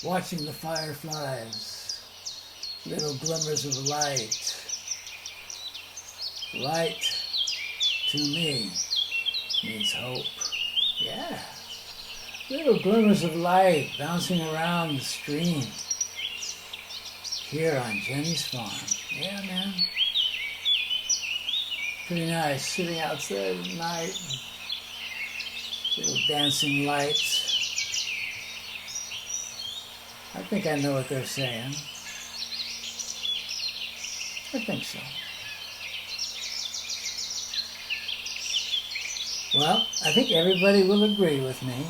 watching the fireflies, little glimmers of light. Light to me means hope. Yeah. Little glimmers of light bouncing around the stream here on Jenny's farm. Yeah, man. Pretty nice sitting outside at night. Little dancing lights. I think I know what they're saying. I think so. Well, I think everybody will agree with me.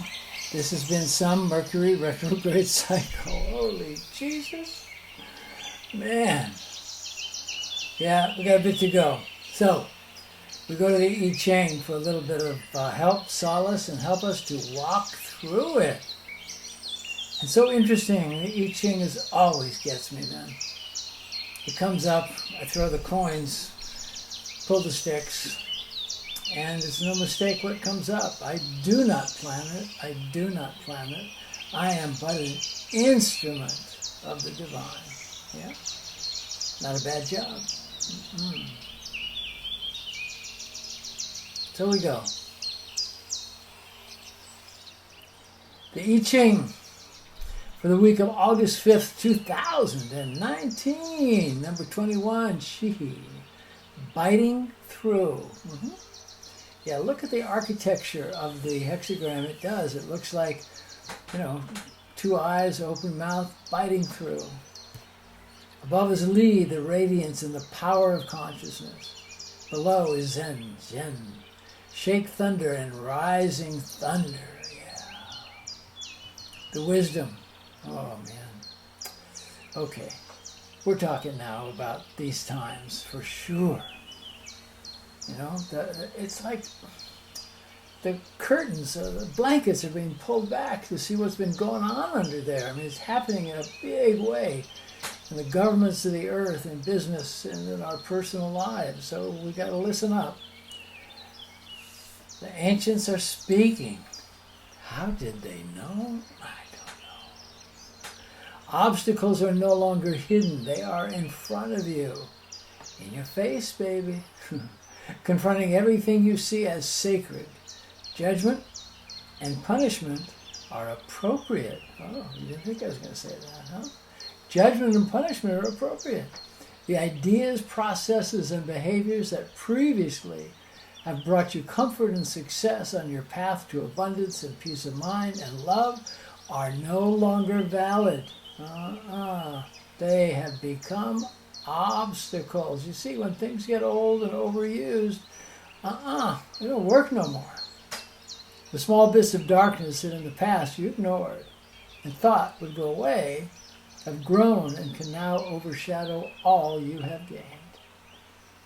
This has been some Mercury retrograde cycle. Holy Jesus. Man. Yeah, we got a bit to go. So, we go to the I Ching for a little bit of help, solace, and help us to walk through it. It's so interesting. The I Ching always gets me then. It comes up, I throw the coins, pull the sticks, and it's no mistake what comes up. I do not plan it. I do not plan it. I am but an instrument of the divine. Yeah? Not a bad job. Mm-mm. So we go. The I Ching for the week of August 5th, 2019. Number 21, Shi. Biting through. Mm-hmm. Yeah, look at the architecture of the hexagram. It does. It looks like, two eyes, open mouth, biting through. Above is Li, the radiance and the power of consciousness. Below is Zen, Jen. Shake thunder and rising thunder. Yeah. The wisdom. Oh, man. Okay. We're talking now about these times for sure. It's like the curtains, the blankets are being pulled back to see what's been going on under there. I mean, it's happening in a big way in the governments of the earth, in business, and in our personal lives. So we got to listen up. The ancients are speaking. How did they know? I don't know. Obstacles are no longer hidden. They are in front of you. In your face, baby. Confronting everything you see as sacred. Judgment and punishment are appropriate. Oh, you didn't think I was going to say that, huh? Judgment and punishment are appropriate. The ideas, processes, and behaviors that previously have brought you comfort and success on your path to abundance and peace of mind and love are no longer valid. They have become obstacles. You see, when things get old and overused, they don't work no more. The small bits of darkness that in the past you ignored and thought would go away have grown and can now overshadow all you have gained.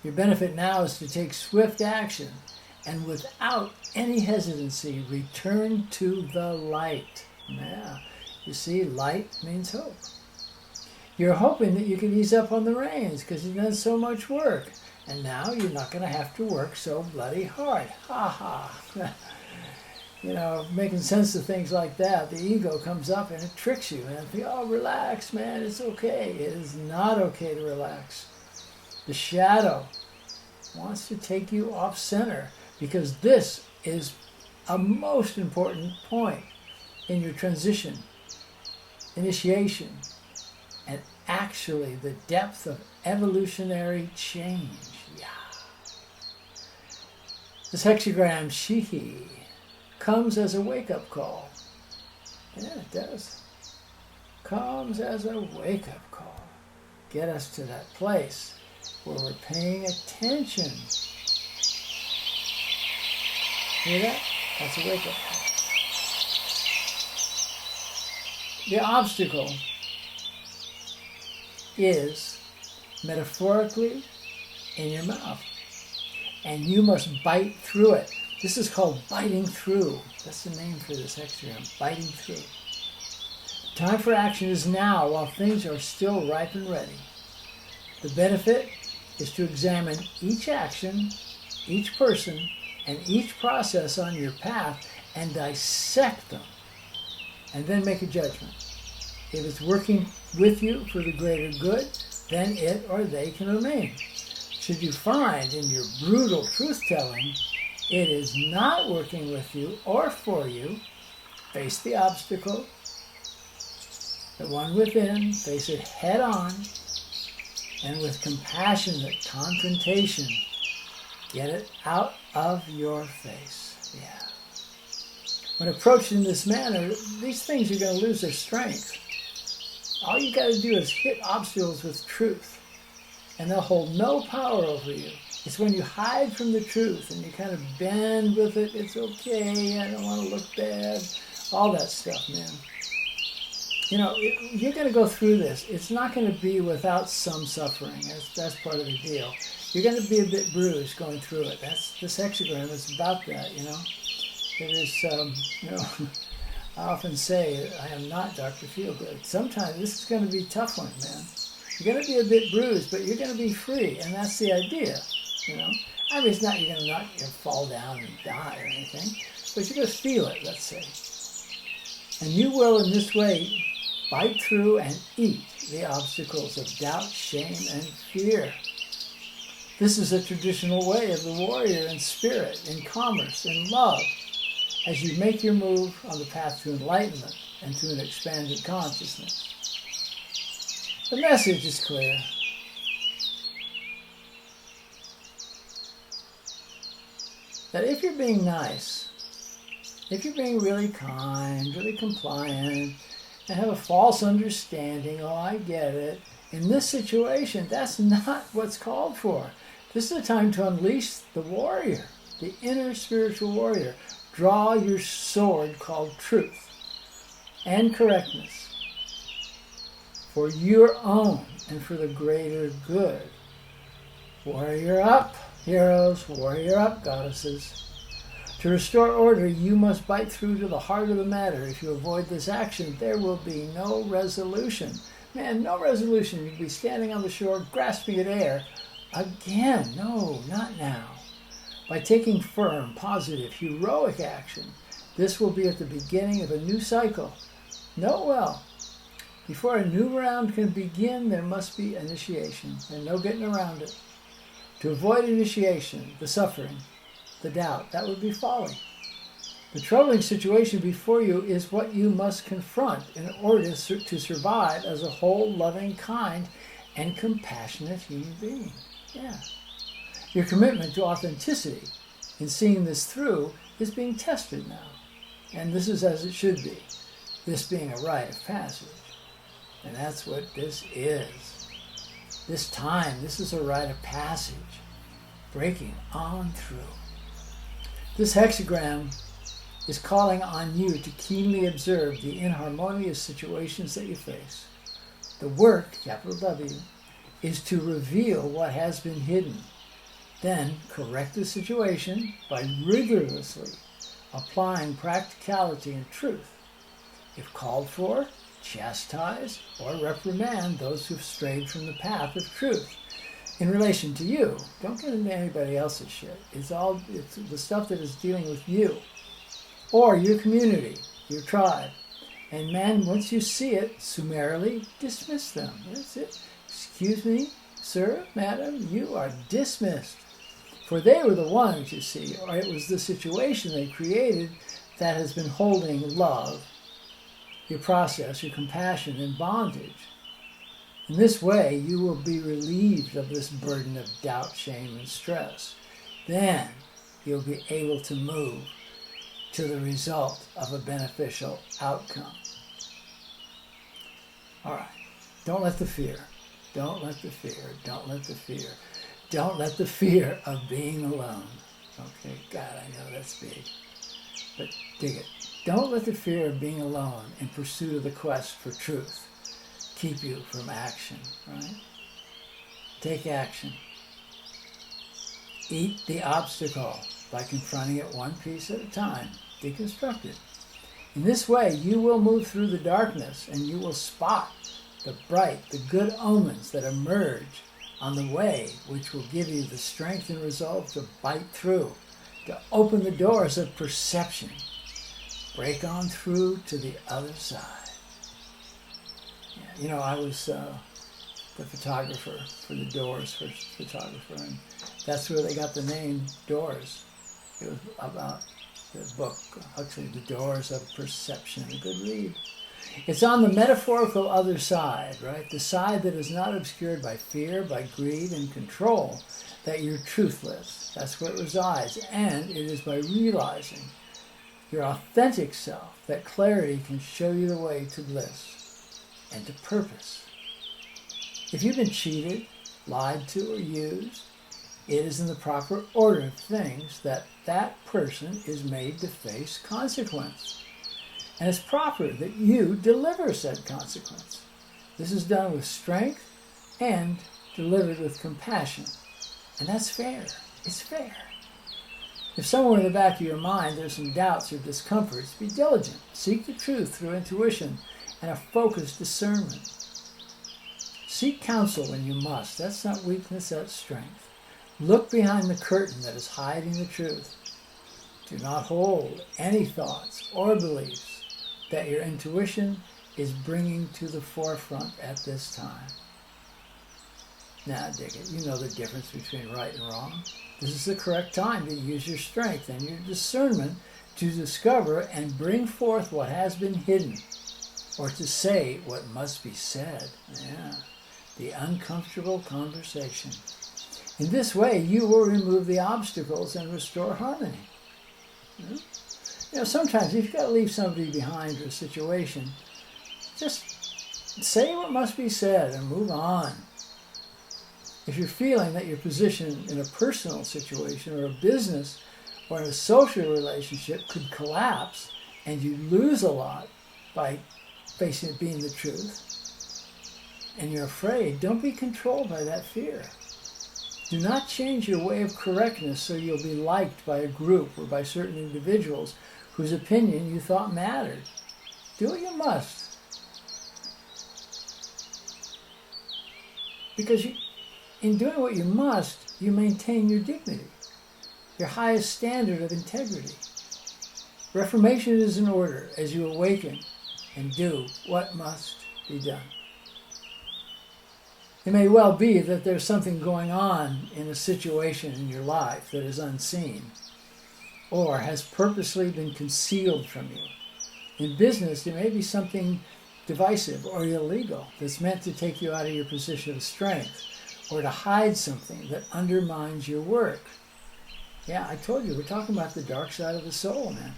Your benefit now is to take swift action and without any hesitancy return to the light. Yeah, you see, light means hope. You're hoping that you can ease up on the reins because you've done so much work. And now you're not going to have to work so bloody hard. Ha ha. Making sense of things like that, the ego comes up and it tricks you. And you think, oh, relax, man, it's okay. It is not okay to relax. The shadow wants to take you off center because this is a most important point in your transition, initiation, and actually the depth of evolutionary change. Yeah. This hexagram, Shihi, comes as a wake-up call. Yeah, it does. Comes as a wake-up call. Get us to that place where we're paying attention. Hear that? That's a wake-up call. The obstacle is metaphorically in your mouth, and you must bite through it. This is called biting through. That's the name for this hexagram, biting through. Time for action is now while things are still ripe and ready. The benefit is to examine each action, each person, and each process on your path and dissect them, and then make a judgment. If it's working with you for the greater good, then it or they can remain. Should you find in your brutal truth-telling it is not working with you or for you, face the obstacle, the one within, face it head on, and with compassionate confrontation, get it out of your face. Yeah. When approached in this manner, these things are going to lose their strength. All you got to do is hit obstacles with truth, and they'll hold no power over you. It's when you hide from the truth and you kind of bend with it, it's okay, I don't want to look bad, all that stuff, man. You know, you're going to go through this. It's not going to be without some suffering. That's part of the deal. You're going to be a bit bruised going through it. This hexagram is about that, you know. It is, you know, I often say I am not Dr. Feelgood. Sometimes this is going to be a tough one, man. You're going to be a bit bruised, but you're going to be free, and that's the idea, you know. I mean, it's not you're going to fall down and die or anything, but you're going to feel it, let's say. And you will, in this way, bite through and eat the obstacles of doubt, shame, and fear. This is a traditional way of the warrior in spirit, in commerce, in love, as you make your move on the path to enlightenment and to an expanded consciousness. The message is clear. That if you're being nice, if you're being really kind, really compliant, and have a false understanding, oh, I get it, in this situation, that's not what's called for. This is a time to unleash the warrior, the inner spiritual warrior. Draw your sword called truth and correctness for your own and for the greater good. Warrior up, heroes, warrior up, goddesses. To restore order, you must bite through to the heart of the matter. If you avoid this action, there will be no resolution. Man, no resolution. You'll be standing on the shore, grasping at air. Again, no, not now. By taking firm, positive, heroic action, this will be at the beginning of a new cycle. Note well, before a new round can begin, there must be initiation, and no getting around it. To avoid initiation, the suffering, the doubt, that would be folly. The troubling situation before you is what you must confront in order to survive as a whole, loving, kind, and compassionate human being. Yeah. Your commitment to authenticity in seeing this through is being tested now. And this is as it should be, this being a rite of passage. And that's what this is. This time, this is a rite of passage, breaking on through. This hexagram is calling on you to keenly observe the inharmonious situations that you face. The work, capital W, is to reveal what has been hidden. Then correct the situation by rigorously applying practicality and truth. If called for, chastise or reprimand those who've strayed from the path of truth. In relation to you, don't get into anybody else's shit. It's the stuff that is dealing with you or your community, your tribe. And man, once you see it, summarily dismiss them. That's it. Excuse me, sir, madam, you are dismissed. For they were the ones, you see, or it was the situation they created that has been holding love, your process, your compassion in bondage. In this way, you will be relieved of this burden of doubt, shame, and stress. Then you'll be able to move to the result of a beneficial outcome. All right. Don't let the fear. Don't let the fear. Don't let the fear. Don't let the fear of being alone. Okay, God, I know that's big. But dig it. Don't let the fear of being alone in pursuit of the quest for truth keep you from action, right? Take action. Eat the obstacle by confronting it one piece at a time. Deconstruct it. In this way, you will move through the darkness and you will spot the bright, the good omens that emerge on the way, which will give you the strength and resolve to bite through, to open the doors of perception, break on through to the other side. I was the photographer for the Doors, first photographer, and that's where they got the name Doors. It was about the book, actually, The Doors of Perception. A good read. It's on the metaphorical other side, right? The side that is not obscured by fear, by greed, and control, that you're truthless. That's where it resides. And it is by realizing your authentic self that clarity can show you the way to bliss and to purpose. If you've been cheated, lied to, or used, it is in the proper order of things that that person is made to face consequence. And it's proper that you deliver said consequence. This is done with strength and delivered with compassion. And that's fair. It's fair. If somewhere in the back of your mind there's some doubts or discomforts, be diligent. Seek the truth through intuition and a focused discernment. Seek counsel when you must. That's not weakness, that's strength. Look behind the curtain that is hiding the truth. Do not hold any thoughts or beliefs that your intuition is bringing to the forefront at this time. Now, dig it. You know the difference between right and wrong. This is the correct time to use your strength and your discernment to discover and bring forth what has been hidden, or to say what must be said. Yeah, the uncomfortable conversation. In this way, you will remove the obstacles and restore harmony. Sometimes if you've got to leave somebody behind or a situation, just say what must be said and move on. If you're feeling that your position in a personal situation or a business or in a social relationship could collapse and you lose a lot by facing it being the truth, and you're afraid, don't be controlled by that fear. Do not change your way of correctness so you'll be liked by a group or by certain individuals whose opinion you thought mattered. Do what you must. Because in doing what you must, you maintain your dignity, your highest standard of integrity. Reformation is in order as you awaken and do what must be done. It may well be that there's something going on in a situation in your life that is unseen or has purposely been concealed from you. In business, there may be something divisive or illegal that's meant to take you out of your position of strength or to hide something that undermines your work. Yeah, I told you, we're talking about the dark side of the soul, man.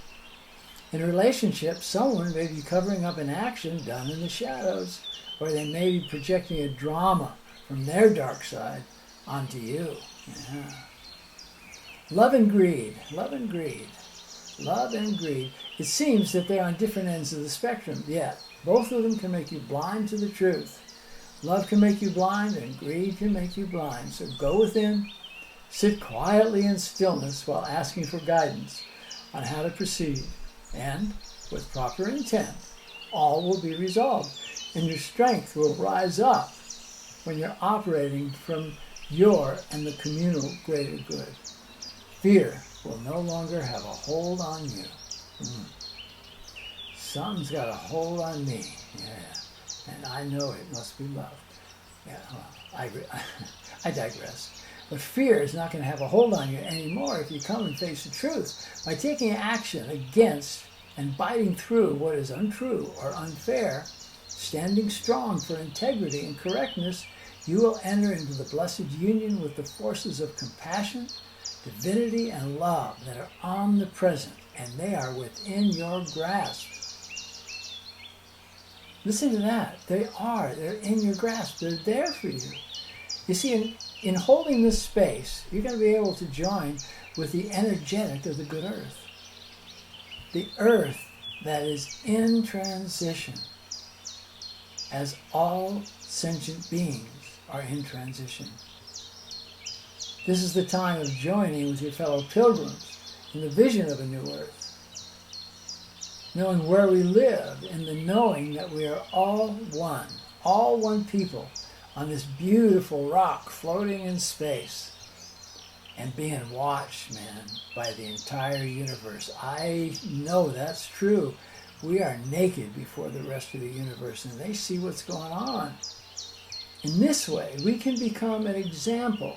In a relationship, someone may be covering up an action done in the shadows, or they may be projecting a drama from their dark side onto you. Yeah. Love and greed. Love and greed. Love and greed. It seems that they're on different ends of the spectrum, yet both of them can make you blind to the truth. Love can make you blind and greed can make you blind. So go within, sit quietly in stillness while asking for guidance on how to proceed. And with proper intent, all will be resolved. And your strength will rise up when you're operating from your and the communal greater good. Fear will no longer have a hold on you. Something's got a hold on me. Yeah. And I know it must be love. Yeah, well, I digress. But fear is not going to have a hold on you anymore if you come and face the truth. By taking action against and biting through what is untrue or unfair, standing strong for integrity and correctness, you will enter into the blessed union with the forces of compassion, divinity, and love that are omnipresent, and they are within your grasp. Listen to that. They're in your grasp. They're there for you. You see, in holding this space, you're going to be able to join with the energetic of the good earth. The earth that is in transition, as all sentient beings are in transition. This is the time of joining with your fellow pilgrims in the vision of a new earth. Knowing where we live in the knowing that we are all one people on this beautiful rock floating in space and being watched, man, by the entire universe. I know that's true. We are naked before the rest of the universe, and they see what's going on. In this way, we can become an example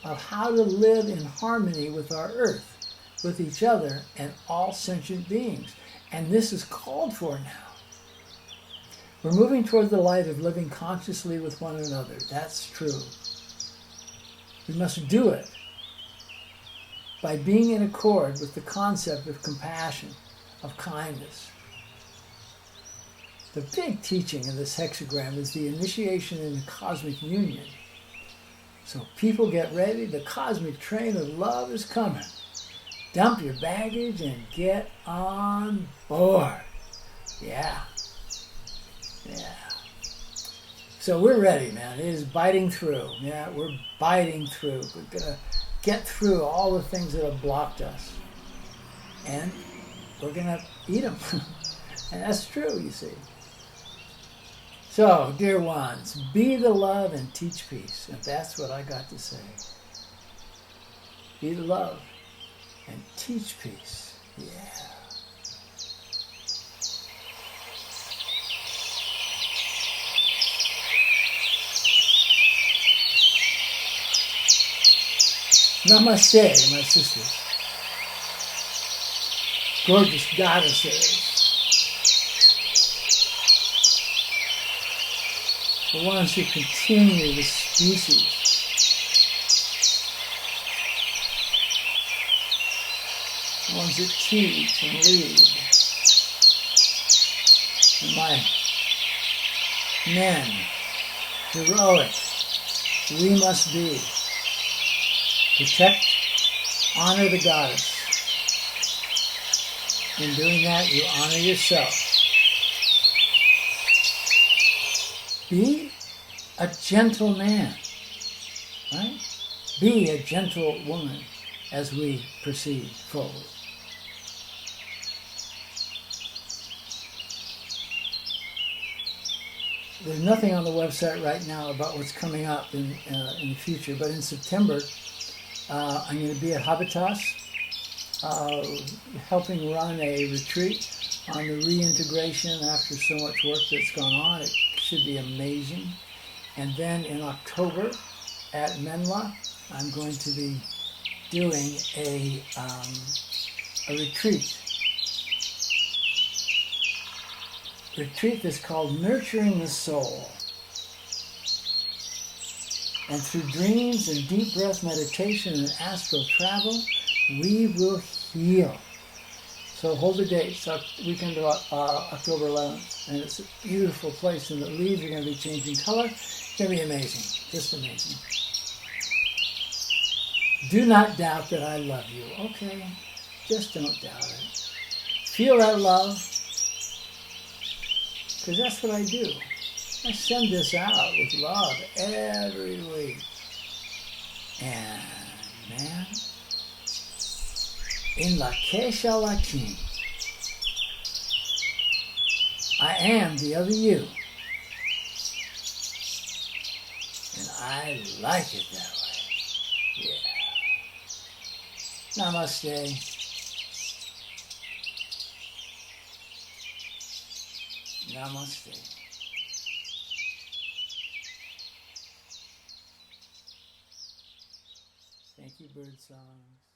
of how to live in harmony with our earth, with each other, and all sentient beings. And this is called for now. We're moving toward the light of living consciously with one another. That's true. We must do it by being in accord with the concept of compassion, of kindness. The big teaching in this hexagram is the initiation in the cosmic union. So people get ready, the cosmic train of love is coming. Dump your baggage and get on board. Yeah. Yeah. So we're ready, man. It is biting through. Yeah, we're biting through. We're going to get through all the things that have blocked us. And we're going to eat them. And that's true, you see. So, dear ones, be the love and teach peace. And that's what I got to say. Be the love and teach peace. Yeah. Namaste, my sisters. Gorgeous goddesses. The ones who continue the species. The ones that teach and lead. And my men, heroic, we must be. Protect, honor the goddess. In doing that, you honor yourself. Be a gentle man, right? Be a gentle woman as we proceed forward. There's nothing on the website right now about what's coming up in the future, but in September, I'm going to be at Habitas, helping run a retreat on the reintegration after so much work that's gone on. It should be amazing. And then in October at Menla, I'm going to be doing a retreat. Retreat that's called Nurturing the Soul. And through dreams and deep breath meditation and astral travel, we will heal. So hold the date. It's weekend of October 11th. And it's a beautiful place. And the leaves are going to be changing color. It's going to be amazing. Just amazing. Do not doubt that I love you. Okay. Just don't doubt it. Feel that love. Because that's what I do. I send this out with love every week. And, man, in La Quecha La Ching, I am the other you. And I like it that way. Yeah. Namaste. Namaste. Thank you, bird songs.